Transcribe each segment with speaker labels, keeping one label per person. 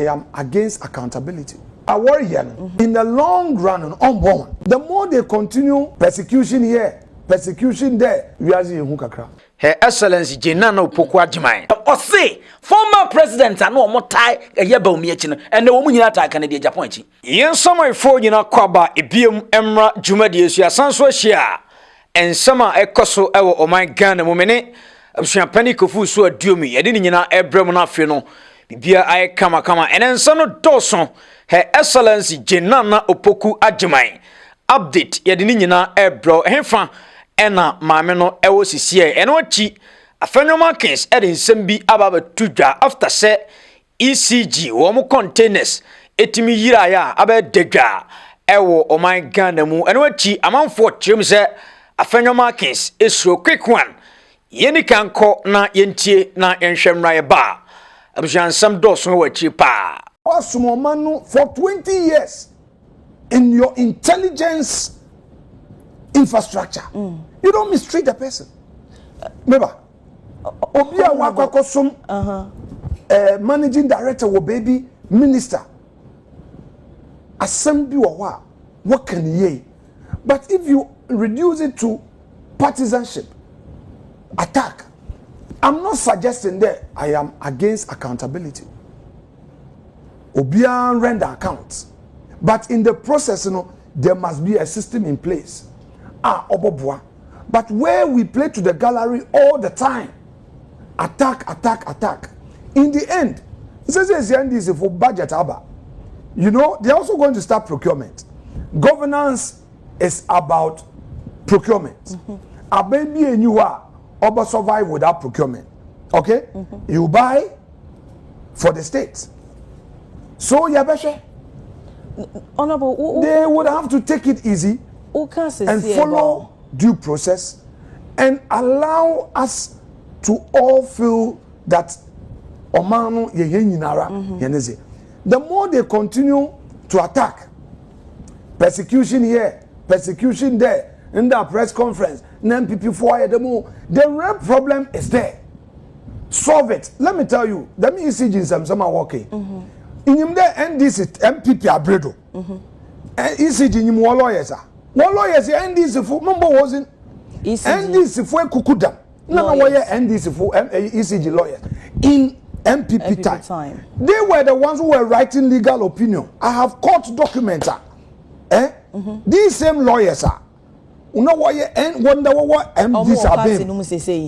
Speaker 1: I am against accountability. I worry here. In the long run and unborn, the more they continue persecution here, persecution there, we are seeing Hukakra.
Speaker 2: Her Excellency Jenana Opoku Agyapong. Or say former president and no more tie a yeba umiachino and the woman attack Kennedy Agyapong. Yen summer for you know kwaba ibium emra jumadi esu sanso shia and summer ekoso ewo o my Ghana mumene absuapani kofu so aduomi yede ni nyina ebrem na afi no bibia ay kama and enso no doson Her Excellency Jenana Opoku Agyapong update yede ni nyina ebro henfa ena maame no ewo sisie eno chi Afenyo Markin edin sembi ababa tudwa after say ECG wo mo containers etimi yira ya abe dedwa ewo o my Ghana mu eno chi amanfo chim say Afenyo Markin esro quick one yeni kanko na yentie na yenhwemra ye ba abujan sam doso wa chi pa
Speaker 1: Manu for 20 years in your intelligence infrastructure. You don't mistreat the person. Remember, Obia Wakakosum, managing director or baby minister. Assembly or what can ye? But if you reduce it to partisanship, attack, I'm not suggesting that I am against accountability. Obia render accounts. But in the process, there must be a system in place. Obobwa. But where we play to the gallery all the time, attack. In the end, this is for budget. You know, they're also going to start procurement. Governance is about procurement. A baby and you are survive without procurement. Okay? You buy for the state. So, Yabeshe,
Speaker 3: Honorable,
Speaker 1: they would have to take it easy and follow due process and allow us to all feel that Omano Yeheninara. The more they continue to attack, persecution here, persecution there, in the press conference, the real problem is there. Solve it. Let me tell you, let me see in some working. In the NDC, MPP Abredo, ECG in more lawyers. One lawyers, NDC for number wasn't NDC for Kukuda. No, NDC for ECG lawyers in MPP time. They were the ones who were writing legal opinion. I have court documents. These same lawyers are. You know why and wonder what MDs are being.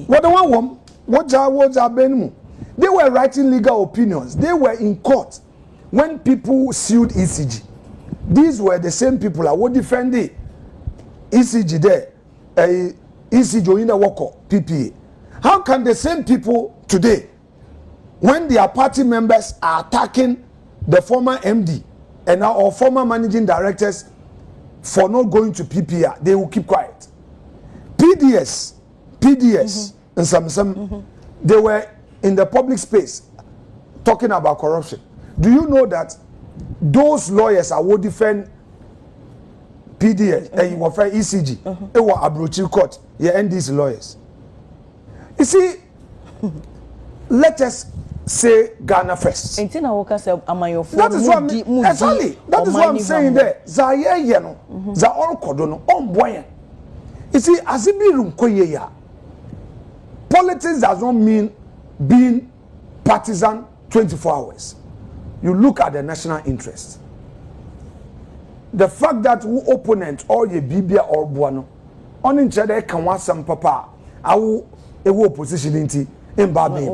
Speaker 1: What the one what are being. They were writing legal opinions. They were in court when people sued ECG. These were the same people that would defend the ECG there. ECG in the worker PPA. How can the same people today, when their party members are attacking the former MD and our former managing directors for not going to PPA, they will keep quiet? PDS, and some they were in the public space talking about corruption. Do you know that those lawyers are will defend PDS and you were for ECG? They were Abrochi court. Yeah, and these lawyers. You see, let us say Ghana first. That is what I'm saying there. Zaye yeno, za all kodono, boy. You see, as it be politics does not mean being partisan 24 hours. You look at the national interest. The fact that who opponent or ye bibia or buano on each other can want some papa, I will opposition in Babi.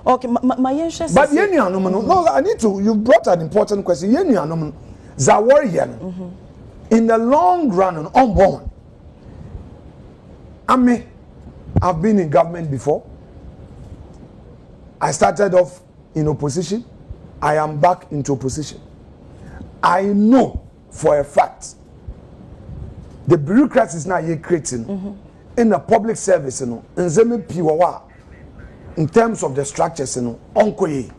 Speaker 3: Okay, my interest.
Speaker 1: But no, I need to. You brought an important question. Zawarian, in the long run and unborn. I've been in government before. I started off in opposition. I am back into opposition. I know for a fact the bureaucrats is now creating in the public service, in terms of the structures,
Speaker 3: okay.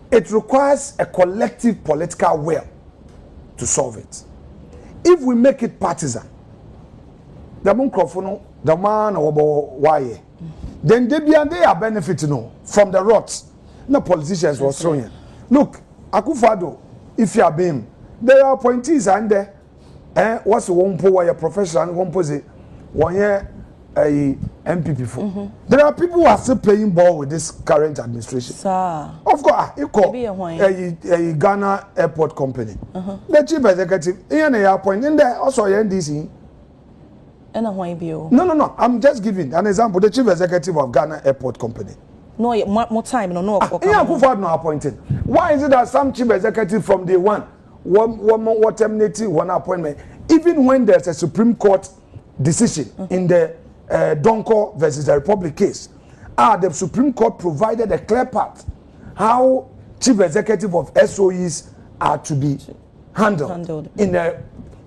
Speaker 1: It requires a collective political will to solve it. If we make it partisan, the man or why, then they are benefiting from the rots. No politicians were throwing. Look, Akuffo, if you are being, there are appointees and there. What's the one power professional, one pose, 1 year a MPP for. There are people who are still playing ball with this current administration.
Speaker 3: Sir.
Speaker 1: Of course, you call a Ghana airport company. The chief executive, appointed there also NDC. No. I'm just giving an example. The chief executive of Ghana airport company.
Speaker 3: No, more time. No.
Speaker 1: Akuffo not appointed. Why is it that some chief executive from day one terminating one appointment, even when there's a Supreme Court decision in the Donko versus the Republic case, the Supreme Court provided a clear path how chief executive of SOEs are to be handled in a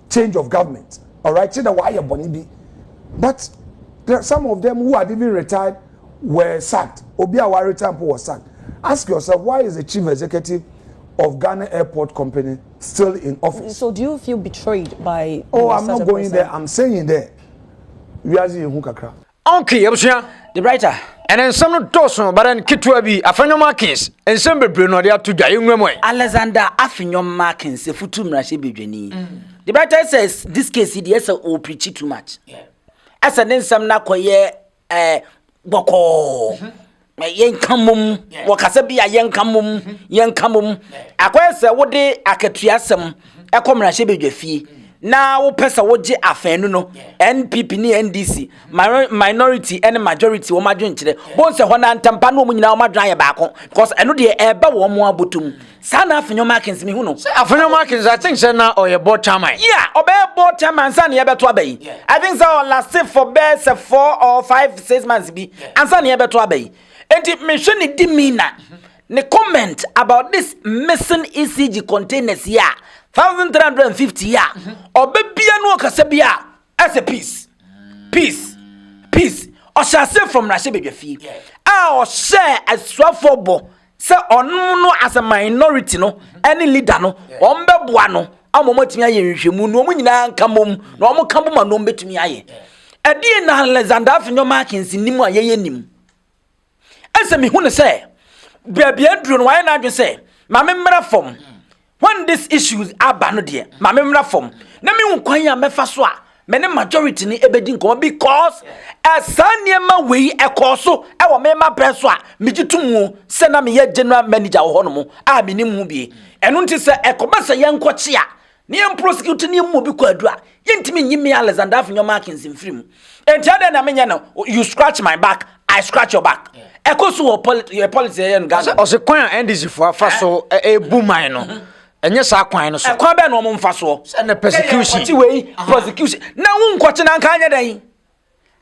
Speaker 1: change of government. All right, so why you bonibi, but there are some of them who are even retired were sacked. Obiawa retired was sacked. Ask yourself, why is the chief executive of Ghana Airport Company still in office?
Speaker 3: So do you feel betrayed by?
Speaker 1: Oh, I'm not going there. I'm saying there. We are seeing who kakra.
Speaker 2: Okay, the writer. And then some Dawson, but then Kitwabi, Afenyo Markin, and some Bruno, they are to die. Alexander Afenyo Markin, the Futum Rashi. The writer says this case, yes, will preach too much. As an then some Nakoye, Boko. Yen kamum wakasabi ya yen kamum akwese wode akatuasem ekomra hye na wo pesa woje afenu no NPP ni NDC minority and majority wo madwen kire bo nse ho na ntampa no munyina wo madwan ye baako because eno de eba wo mo abotum sana Afenyo Markin mi hu no Afenyo Markin I think say na oye board chairman obe board chairman sana ye beto abai I think so last for best 4 or 5 6 months bi ansa na ye beto abai. And it mentioned Dimina. The comment about this missing ECG containers here, 1,350 here, or baby no kasabia as a peace, or shall say from Rashibi fee. Or share as Swafobo, say or no as a minority no, any leader no, or Mbebuano, I'm motimia Yimu, no winna camum, no more camuma no betimia. A dear Alexander Afenyo Markin in Nima Yenim. As me who say, baby, Andrew, why not you say, my memory form. When these issues are banned, dear, my memory form. Name me kwanya mefaswa, many majority ni ebedin because a sanyema way a corso, our mema preswa, mijitumu, send me a general manager or honomo, I mean mubi, and until say a commerce young coachia, near prosecuting you mubi quadra, yintimi me Alexander Afenyo Markin in film. And tell them, you scratch my back, I scratch your back. Ekosu your policy and Gaza. Or the coin and this for faso a boomino. And yes, I quine so. Quaben or Monfaso, and the persecution. Prosecution. Now, watching Ankanya day.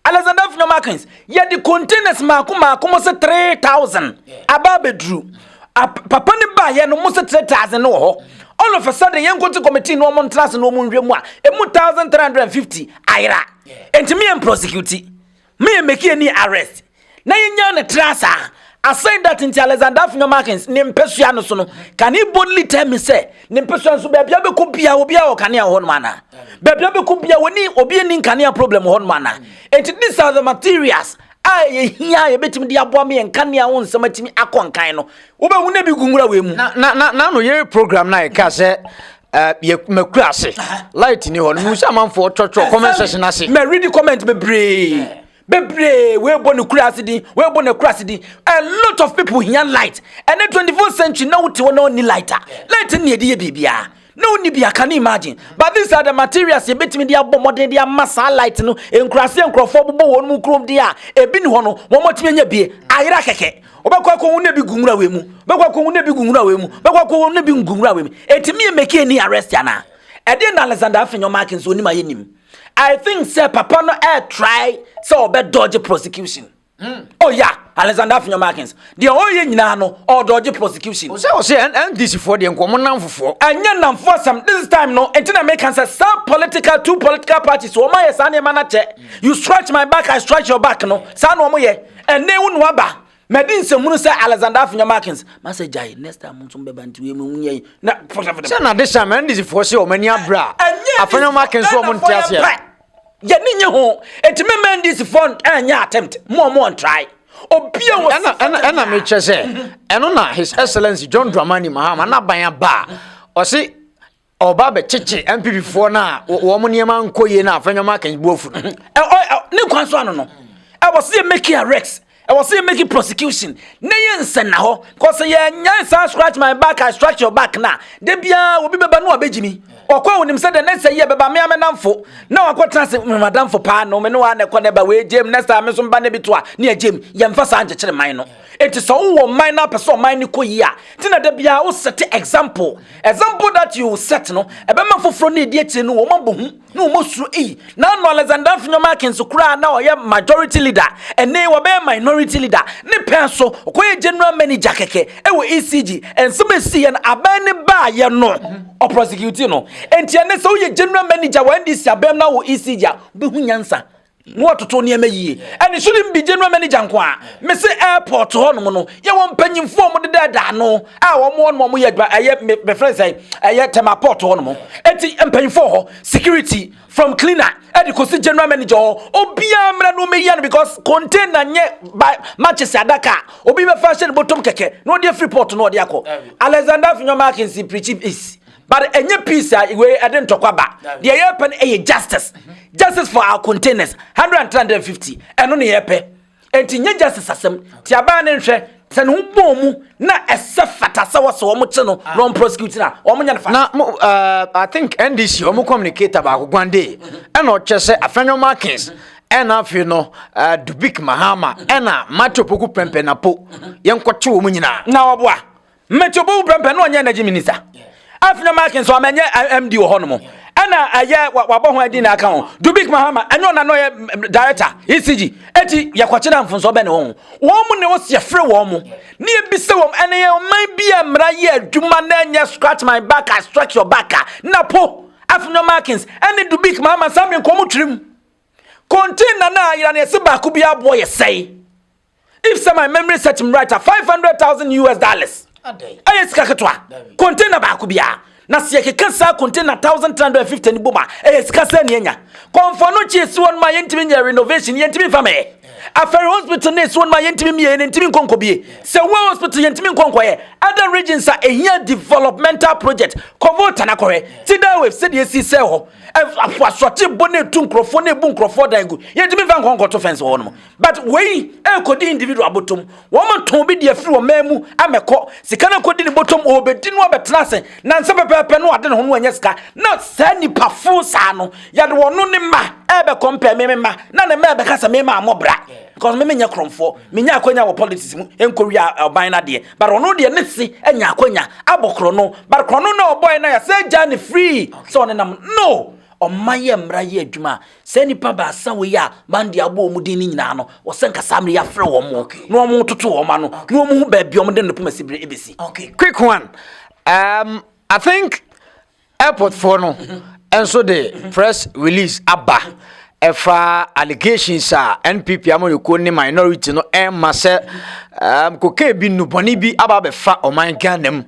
Speaker 2: Alexander Afenyo Markin, yet the containers Makuma almost 3,000. Ababe drew. Papa Niba, no most 3,000 no. All of a sudden, young go to committee no one class no moon remoa. 1,350 Ira. And to me, I'm prosecuting. Me make any arrest. Na yenya trasa aside that into Alexander Afenyo Markin nim pesua no so no can he boldly tell me say nim pesua so bia be ko bia obi a o kan ya ho no mana bia be ko bia woni obi ni kan ya problem ho no mana and these are the materials I here ye betimi dia boa me kan ya ho nsema timi akonkan no wo be hu na bi gungura we mu na no ye program na e ka say ye makura ase light ni ho no mu samanfo twotwo comment section ase me read the comment bebre Bebre, we born crasidi, we born a crasidi. A lot of people here light. And the 21st century now to no ni lighter. Light near the bibia. No nibia can imagine. But these are the materials you bet me dia modern dia massa light no en crassi en crofo bo won mu krom dia. E bi ni hono, mo motime nya bi. Ayira keke. Obekwa ko won bi gungura we mu. Bekwa ko won bi gungura we mu. Bekwa ko won bi gungura we mu. Etimi make any arrest yana. E dey na Alexander Afenyo Markin so ni ma yenim. I think sir papa no try so be dodge prosecution. Oh yeah, Alexander Afenyo Markin. The oye nyina no or dodge prosecution. O say and this for the enkomo namfofo. Anya namfo some this time no entina make answer some political two political parties so my yes ane manache. You scratch my back I scratch your back no. Sa no mo ye. And they won waba. Medin se munu say Alexander Afenyo Markin. Ma say jai next time munu be bantu we munye. Na say na this time and this for say o mani abra. Afenyo Markin so mo ntiase. Ye ninye ho etime men this fund anya attempt more try obia was
Speaker 4: ana me chese eno na His Excellency John Mahama na ban ba o se oba be chichi MPP fo na wo mo niam ankoye na Afenyo Markin buofu
Speaker 2: ne kwan so ano no I was say making arrests I was saying making prosecution. Neyen sen na ho. Cause ye nyansa scratch my back, I scratch your back na. De bia obi beba no abejimi. Okwa wonim say the next year beba me amenamfo. Na wakwa transe madam for pa no me no wa na ko neba we jem next time so mba ne bitoa. Ne jem ye mfa sa anjekere man no. Enti so wo man na person man ni ko yi a. Ti na de bia wo set example. Example that you set no. Ebe man foforo na edi akire no wo mabohu. No mo suru na no Alexander Afenyo Markin so kura na oye majority leader. Ene wo be minority leader. Ne penso okoye general manager keke e wo ECG and some see an abane ba ye no o prosecute no. Enti ene so ye general manager when this abem na wo ECG be hu nyansa. No to niam yi and it shouldn't be general manager nko a me say airport ho no no ye won panyimfo mo de da no a wo mo ye me friend say temaport ho no enti panyimfo ho security from cleaner and ko see general manager obia mra no me yan because container nye Manchester adaka obi be fashion bottom keke no dey free port no dey akọ Alexander Afenyo Markin si preach is but enye peace we didn't talk about the happen justice justice for our containers 150 and only yepe enti nye justice asem ti aba na nhwe se no bomu na esefata se wo so wo che no non prosecute na wo nya na
Speaker 4: I think NDC wo communicate about gwande and o che se Afenyo Markin and Afenyo Dubik Mahama ena Matopoku Prempe na po yenkwoche wo mu nyina
Speaker 2: na wo boa Matopoku Prempe no nya na minister Afenyo Markin so amenye MD wo hono mo ana aye wabo ho adi na aka ho Dubik Mahama enyo na no ye director ECG eti yakwache na mfunso be ne ho wo mu ne wo se frɛ wo mu ne ebise wo ene ye man bia mra ye adwuma na nya scratch my back I scratch your back na po Afenyo Markin ene Dubik Mahama sam ne komu trim container na ira ne se ba ku bia bo ye sei if some my memory set him right $500,000 aye sika ketwa container ba ku bia na se yeke sa container 1350 ni boma sika sa ne nya konfo no chi si won ma yentimi nya renovation yentimi fa me Afenyo hospital ne si won ma yentimi mi yentimi konkobie se wo hospital yentimi konkoye other regions are a developmental project convert na kore ti da we se de si se ho afuasote bone tu nkrofo na ebu nkrofo dan gu yentimi fa nkonkoto fence ho no but we kodi individual abotom wo ma ton bi de afiri wo mamu amekọ sika na kodi ni botom obedi no obetrase na nse pepepe no ade no ho anya sika na sa nipa fu sa no yade wono ne ma ebe compare me ma na ne ma ebe kasa me ma amobra because me nya kromfo me nya akonya wo politics mu enkoria oban na de but wono de ne si enya akonya abokro no but krono na oboy na ya say jani free so ne nam no o maye mra ye adwuma se nipa ba sa we ya bandi abo mu din ni nyina no wo se nkasa mre ya frɛ wo mo no mo toto wo ma no no mo ba bi o mo de ne poma sibire ebesi
Speaker 4: okay quick one I think airport for no and so the press release abba efa allegations NPP amonu ni minority no mase ko ke bi no boni bi aba be fa oman Ghanam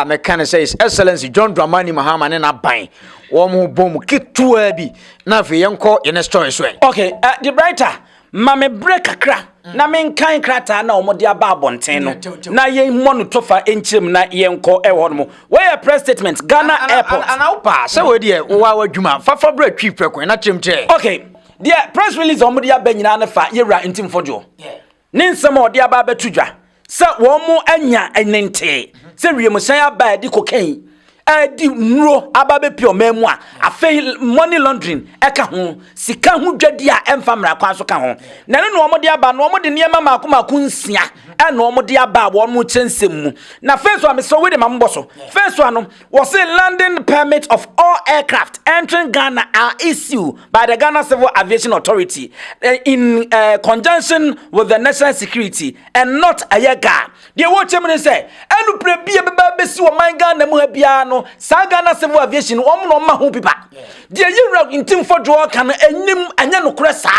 Speaker 4: me kan say His Excellency John Mahama ne na ban wo mo bom kitua bi na fe yenko ye story so
Speaker 2: okay the brighter mame break akra na men kan krata na omode aba abonten no na ye monu tofa enchirem na yenko ewo no we press statement Ghana airport
Speaker 4: and opa say we de wo adwuma fa bra twi preko na chemche
Speaker 2: okay the press release omode aba nyina na fa yewra ntimfojo ne nsem ode aba betudwa se wo mu anya enente se wiemsan aba di kokain di nro ababe pio memu a afei money laundering eka ho sika ho dwadi a emfa mra kwa so ka ho na ne no omode aba no omode niema makomaku nsia no omode aba wo mu chensem mu na first one me so we de mamboso first one no was say landing permit of all aircraft entering Ghana are issued by the Ghana Civil Aviation Authority in conjunction with the national security and not ayega the watch me say enu prebia beba besi wo man Ghana mu ha bia no sa Ghana Civil Aviation wo mo no ma ho pipa de yewra intim fodwo kan enim anya no kore sa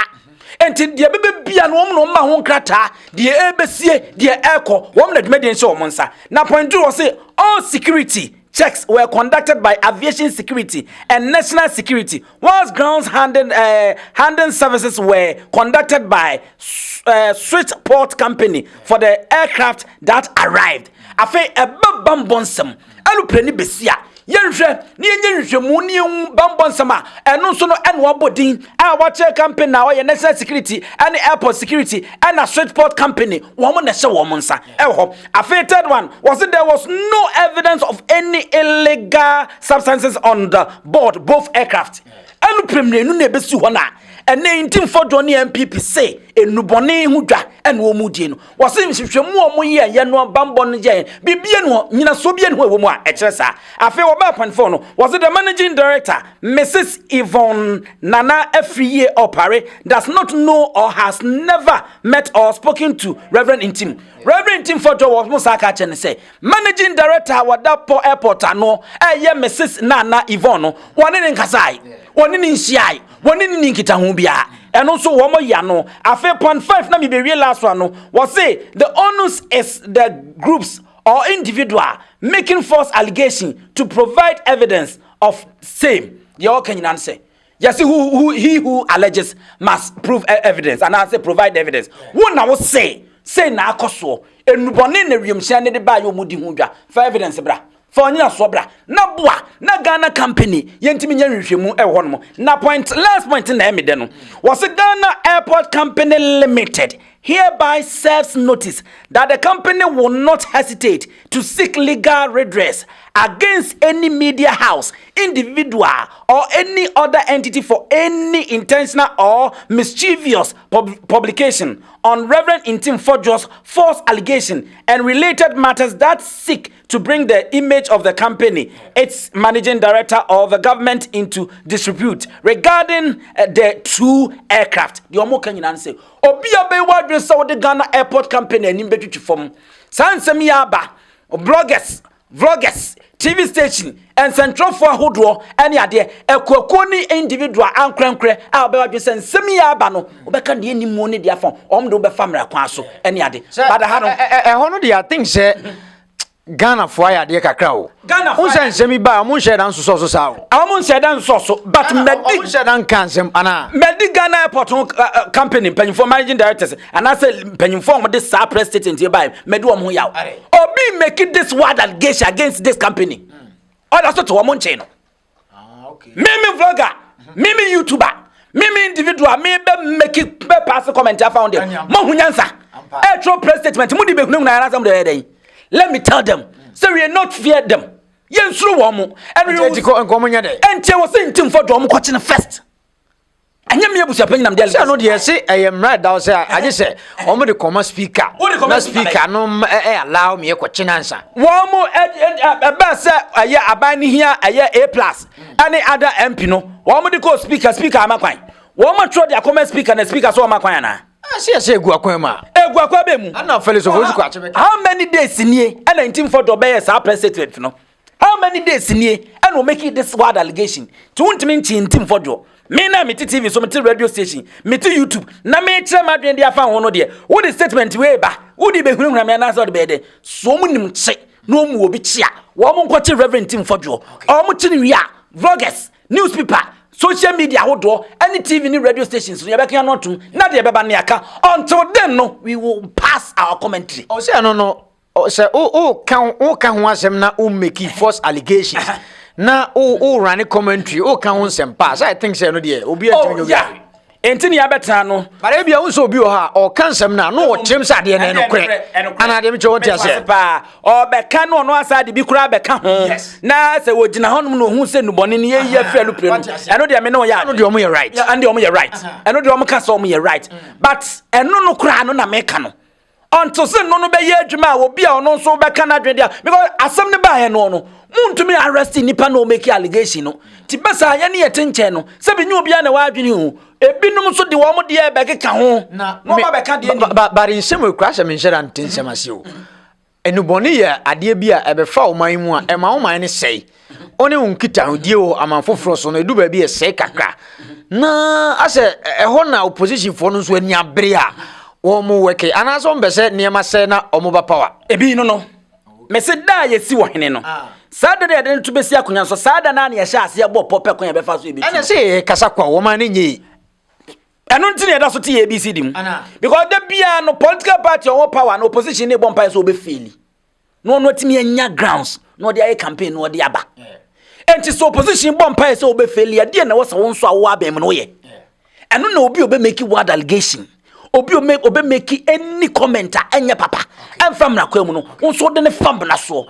Speaker 2: enti de bebe bia no wo mo no ma ho nkrata de ebesie de eko wo mo na dwumade nse wo monsa na point 2 wo say all security checks were conducted by Aviation Security and National Security, whilst grounds handling services were conducted by Switchport Company for the aircraft that arrived. Afe ebabam bonsam aluplane besia yenhwe ni yenhwe mu ni bambonsam a eno so no eno abodin a wache company na oye National Security and Airport Security and a Switchport Company wo mo na hye wo mo nsa eho. Afe third one was it there was no evidence of any illegal substances on the board both aircraft. Aluplane nu na besu ho na and 1940 MPP say enubone hu dwa ene wo mu die no wose hwehwemu o mo ye ye no bambon je bibie no nyina so bie no wo mu a ekere sa afi wo ba panfo no was the managing director Mrs. Yvonne Nana Afriye Opare does not know or has never met or spoken to Reverend Intim. Reverend Intim for was Musaka Chen say managing director wadapo airport ano ye Mrs. Nana Yvonne no one in Kasai one in Nsiai one in Nikita Hubia and also one more yano afe 0.5 na me be real last one no was say the onus is the groups or individual making false allegation to provide evidence of same. You all can answer. Yes, who alleges must prove evidence, and I say provide evidence. One I will say na akoso enubone na wiemhia ne de ba yo mudi hudwa for evidence bra. For nyina so bra na boa na Ghana company yentimi nya hwehwemu e ho no na last point na eme de no was Ghana Airport Company Limited hereby serves notice that the company will not hesitate to seek legal redress against any media house, individual, or any other entity for any intentional or mischievous publication on Reverend Intim Fojo's false allegation and related matters that seek to bring the image of the company, its managing director, or the government into disrepute regarding the two aircraft. The Omo Kenyan say, Obia be wadre Saudi Ghana Airport Company and Nimbetu form. Sansemi Aba, bloggers, vloggers, TV station, and central for Hoodro, any idea, a Kokoni individual, and crankre, I'll be sent semi abano, Obekan the any money dear phone, do be family quaso, any idea. But I
Speaker 4: honor the things Ghana fire dear cacao. Ghana who sends semi bar, moon shed and so so. I won't say dan so, but Medic shed and cancel, Anna. Medic Ghana Airport Company, penny for managing directors, and I said, penny form this press statement hereby, Meduam Huyao. Or be making this word allegation against this company. Or that's what one channel. Mimi vlogger, Mimi YouTuber, Mimi individual, maybe make it pass a comment I found it. Mohunyansa. Actual press statement, Moody be known as I'm the let me tell them, so we are not fear them. Yes, through one more. And we and tell us in for drum watching first. And you may be paying them. I know, dear, say I am right down there. I just say, only the common speaker. What the common speaker? No, allow me a question answer. One more a bus, a year abiding here, a year A+. Any other MP, no. One more the co speaker, I'm a quine. One more try the common speaker and the speaker, so I'm a quine. I say Guaquema. I'm not fellows of how many days in ye and 1940 bears are president? No. How many days in ye and will make it this word allegation? To mean Tim for Joe. Me na me TV so me radio station, me YouTube. Na me try my dia fa ho no de. Wo the statement we ba. Wo di be hunu na me na so de be de. So mu nim che. No mu obi chia. Wo mo nkwoche Reverend Tim for Joe. O mo chi ni wi a vloggers, newspaper, social media hodo, any TV ni radio stations so you be kan not to na de be ba ne aka until then no we will pass our commentary. O say no o say o kan ho asem na o make false allegations na o run commentary o kan ho asem pass. I think say no de obi atimi obi entini ya beta no bare bia wo so obi o ha o kan asem na no o chim sa de na no kure ana de me che won ase pa o be kan no no asa de bi kura be ka ho na se wo gina honum no hu se nubone ne ye afia lu pre no eno de me no ya eno de omo ye right and de omo ye right eno de omo ka so omo ye right but eno no kura no na me ka no until say no be ye adwuma wo bia ono so be ka na dwen dia because asem ne ba he no muntumi arrest nipa no make allegation no ti besa ye ne yetenche no se bi nyu bia na wa adwene hu ebinum so de wo mo de be keka ho na no ba be ka de ni but in some crash me share antensem ase o enubone ye ade bia ebe fa o man mu a e ma o man ne sei oni unkita hodie o amanfoforo so no edu ba bi e sei kakra na ase e ho na opposition for no so ani abere a wo mo weke anaso mbese niema se na omo ba power ebi no me se da ye si wo hene no
Speaker 2: Sada de den to be sia kunya so sada na na ye sha ase bo pop kunya be fa so e be.
Speaker 4: Ana say kasa kwa wo man nyi.
Speaker 2: Eno ntini e da so ti ABC dim. Because the bia no political party or power no opposition ne bompa so be fail. No timi anya grounds no dey aye campaign no dey aba. Enti so opposition bompa so be fail ya dey na wo so won so awo abem no ye. Eno na obi obe make word allegation. Obi make any commenter anya papa. En fam na kwa mu no won so de ne fam na so.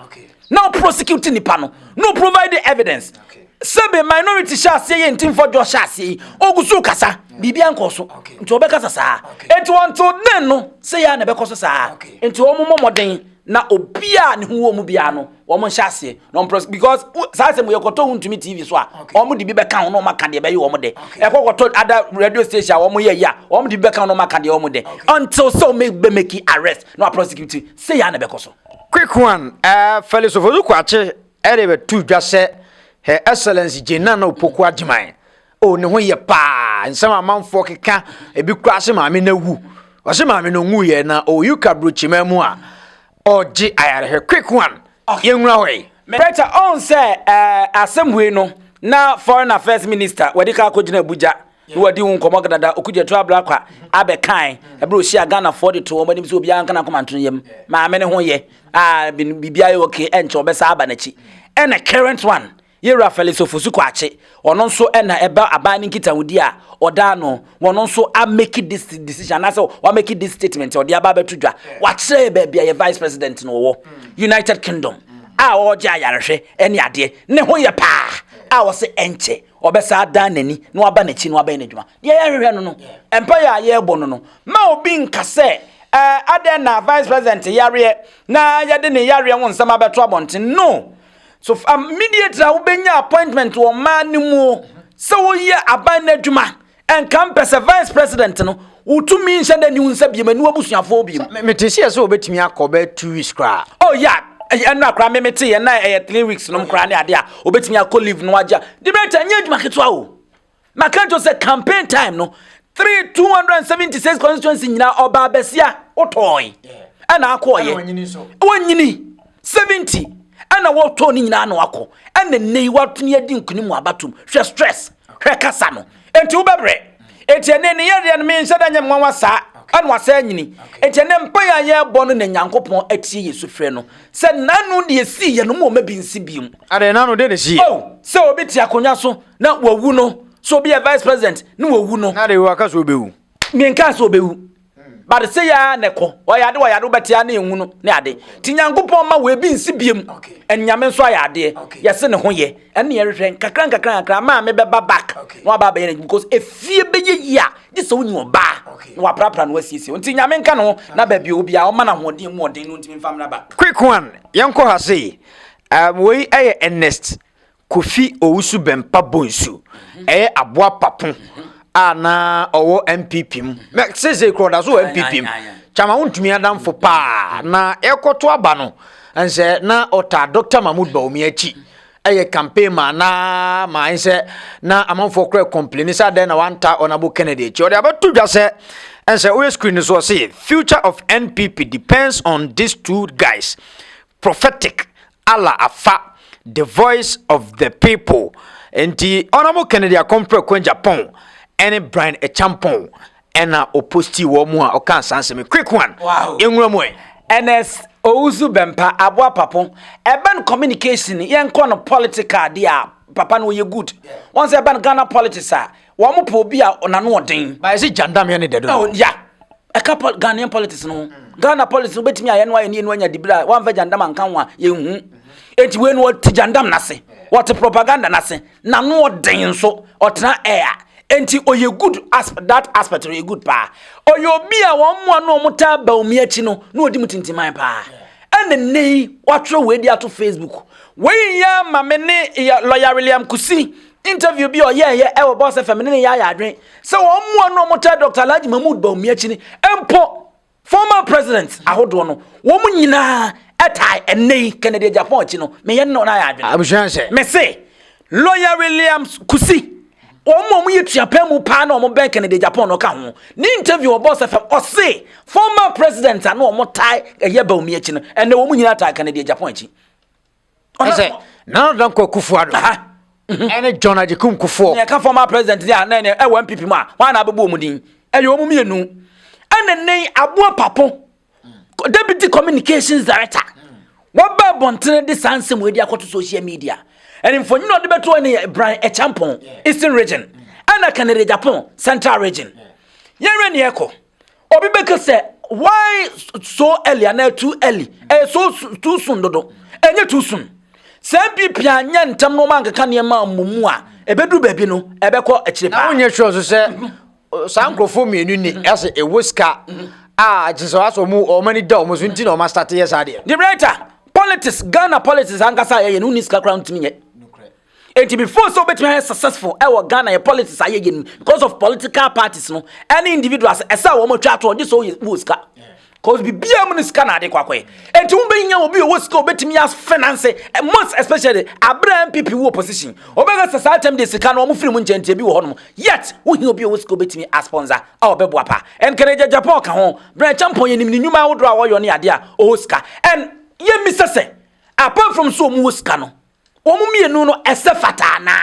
Speaker 2: Now prosecuting nipa no provide the evidence. Sebe minority shall say in team for Josh shall say ogusu kasa bibia nkoso nti obekasa saa enti wonto den no say ya na bekoso saa enti omomoden na obia ne ho mu bia no wo mo hyase no because saa se mo yekoto huntumi TV so a wo mo di bi beka ho no maka de be ye wo mo de ekokoto other radio station wo mo ye ya wo mo di bi beka ho no maka de wo mo de until so make arrest no prosecute say ya na bekoso.
Speaker 4: Quick one Felix of Okwache erebe tu dwase Her Excellency Jenana Opoku Agyapong o ne ho ye pa nsama manfo keka ebi kwase maame na wu o se maame no nwu ye na o yuka brochima mu a oji ayare quick one yenwura hoy
Speaker 2: better on say assembly no na foreign affairs minister wadika akogina Abuja wadi won komogada okuje to abla kwa abekan ebro hia Ghana 42 o manim so bia nka na komanto yem maame ne ho ye bibia ye okay enche obesa aba na chi and a current one Yera Felix Ofosuku ache ono nso na eba aban nkita wudi a oda no wono nso a make this decision na so wa make this statement odi aba betudwa wa kire be bia ye vice president no wo United Kingdom a oje ayarehwe ene ade ne ho ye pa a wo se enche obesa ada nani no aba na chi no aba na dwuma de yehwehwe no empire ye bo no ma obi nkase ade na vice president yare na yade ne yare won nsama beto abonte no. So immediately ubenya appointment wo man mu so wo ye aban na dwuma en campus vice president no utumi nhyɛ da ni unsa bi manu abusuafo bi
Speaker 4: metesi so obetimi akobe 2 weeks kra.
Speaker 2: Oh yeah enu akra me mete ye na 3 weeks no kra ne ade a obetimi akọ leave no agya de beta nya dwuma ketwa o maka jo say campaign time no 276 constituency nyina oba besia otoy ana akọ ye wonyini 70 ana woto ni nyina na wako ana nei watuni adi nkunimu abatum hwe stress hwe kasa no enti ubebre enti ene ne yere no me nhyada nyam nwa sa ana wasa nyini enti ene mpa ya ye bo no na nyankopon atie Yesu frɛ no sɛ nanu de esi ye no mo mabi nsi bium
Speaker 4: ade nanu de si
Speaker 2: oh sɛ obi ti akonya so na wawu no so be a vice president na wawu no
Speaker 4: na de waka so obewu
Speaker 2: me nka so obewu but say ya neko oyade betia na enwu no ne ade ti nyankopon ma we bi nsi biem enyame nso ayade yese ne ho ye ene ye hwehwe kakran ma me beba back no aba be because efie beye ya de so nyi oba no aprapra no asiesie nti nyame nka no na ba bi obi a o ma na hoden mu oden no ntimi fam na ba
Speaker 4: quick one yanko ha say we aye ernest kofi owusu bempa bonsu aboa papon ana owo MPP m seze kroda so MPP m chama untumi adam fo pa na ekoto aba no ense na ota Dr. Mahmoud Baomi achi eye campaign na ma ense na amanfo kra complain say den na wanta onabo Kennedy achi ode abatu dwa se ense we screen so say future of NPP depends on these two guys prophetic ala afa the voice of the people enti onabo Kennedy Agyapong Japan any Brian Agyapong ena oposti wo mu a okan sanse me quick one
Speaker 2: wow
Speaker 4: enwura mu
Speaker 2: NS Ouzu Bempa aboa papon urban communication yenko no political dia papa no ye good once urban Ghana politics a wo mo po bi a onano odin
Speaker 4: ba ese jandam ye ne dedo
Speaker 2: oh yeah a couple Ghanaian politics no Ghana politics betimi aye no aye ne anya dibira wan fa jandam ankan wa ye hu enti we no ti jandam na se what propaganda na se na no odin so otena air enti oye good that aspect oye good pa oye obi a won mo no muta ba omi achi no na odi mutintiman pa ene nei watro we di ato Facebook we ya mamene lawyer William Kusi interview bi oye e wo boss FM ne ya adwen se won mo no muta Dr. Alhaji Mahmoud ba omi achi ni empo former president ahodo no wo mu nyina etai enei Kennedy Agyapong achi no me ye no na ya adwen
Speaker 4: abujanse
Speaker 2: me say lawyer William Kusi omo ye tuapemu pa na omo ben Kennedy Agyapong no ka ho ni interview o boss FM o say former president na omo tai eye ba omi achi no ene omo nyina tai Kennedy Agyapong achi
Speaker 4: o say None of them Akuffo any John Agyapong Akuffo.
Speaker 2: Yeah, former president there na e one PP ma. Why na abebu omudin? E yo mu mienu. And then Abuo Papo, Deputy Communications Director. What ba bontene de sansem we dia akoto social media. And in for you know the beto any Brian Agyapong Eastern region. And Kennedy Agyapong Central region. Yenre ne eko. Obi beke say why so early and too early? So too soon dodo. Enye too soon. Some people anya ntam no man keka ne ma mumu a ebedu baabi no ebekọ akire pa.
Speaker 4: Na onye sure so say sankrofo mienu ni ase e woska jiso aso mu o mani da o mo so nti na o ma start yes ade.
Speaker 2: The writer politics Ghana politics angasa ye no niska crown timi ye. Enti before so betime successful e wo Ghana ye politics aye ye because of political parties no any individuals esa wo mo twa to just so woska. Cause bibia mu niska na ade kwakwe. Enti wo be nya obi wo woska obetimi as finance most especially Abraham MPP wo opposition. Obega sasa time de sika no mo free mu nchente bi wo hono. Yet wo hi obi wo woska obetimi as sponsor a obeboa pa. En Kennedy Agyapong ka ho. Brian Agyapong ye nim ni nyuma wo do a wo yo ne ade a o woska. And ye misese apart from so mu woska no. Omu mienu no ese fata na.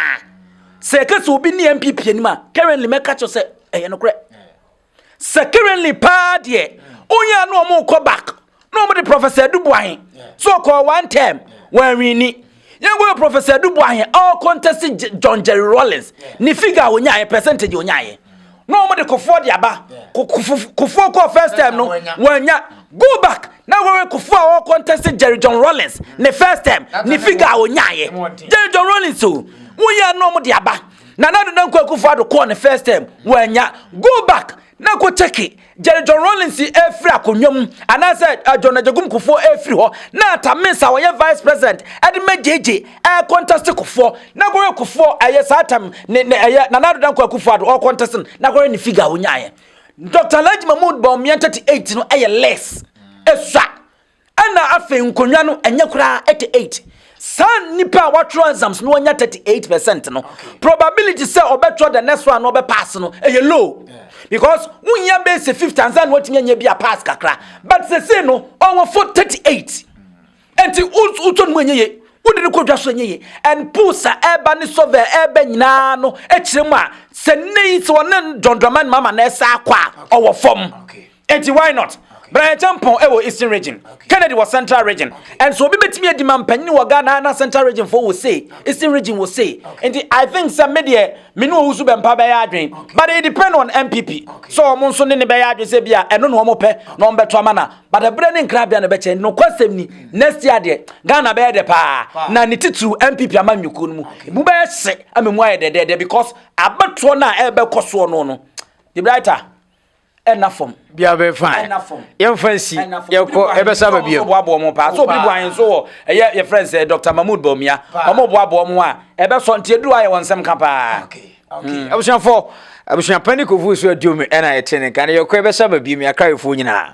Speaker 2: Se ke so obi ni MPP anima currently make catch say eh no kre. Se currently pa de onya no omo ko back. No omo the Professor Dubuahin. So call one term when we ni. Yen go Professor Dubuahin all contested John Jerry Rawlings. Ni figure onya percentage onya. No omo the Akuffo de aba. Akuffo ko first time no wanya go back. Now we Akuffo all contested Jerry John Rawlings. The first time ni figure onyaye. Jerry John Rawlings so. We ya no mo de aba. Na do nan Akuffo do call the first time. Wanya go back. Na go check it. Jerry John Rawlings e free akonwam. And I said John Agyapong Akuffo e free ho. Na Tamisa we vice president. E de mejeje e contest Akuffo. Na go Akuffo aye satam na do nan Akuffo do all contesting. Na go ni figure onyaye. Dr. Laji Mahmoud Bawumia 38 no aye less. Eswa ana Afenyo nkonwa no enye kura 88 san nipa watro exams no anya 38% no probability say obetro the next one no be pass no low because wunya base 50 and what nya bia pass kakra but say no on for 38 enti uton mu enye wudi ko dwa so enye and pusa eba ni sover eba nyina no ekiremu a se nei so ne Dondroman mama na esa akwa owo fom enti why not. Brian Agyapong ewo Eastern region. Kennedy was Central region. And so we betimi adimam panni wo Ghana na Central region for will say. Eastern region will say. And I think some media me no usu be mpa be adwen. But it depend on MPP. So mo nso ne be adwen say bia eno no mo pe no mbeto amana. But the branding crab bia na be che no kwasem ni next year de Ghana be de pa. Na ni titu MPP amanyuko no mu. Bu be se amemu aye de because abeto na e be koso no. The brighter enough
Speaker 4: bia be fine yem fancy ye ko ebesa ba bia
Speaker 2: boabo mo pa so obi buan so ye friends Dr. Mahmoud Bawumia omo boabo mo a ebe so ntie duru aye wonsem ka pa
Speaker 4: okay abusuan pani ko fu so adum e na etene kan ye ko ebesa ba bia mi akra efo nyina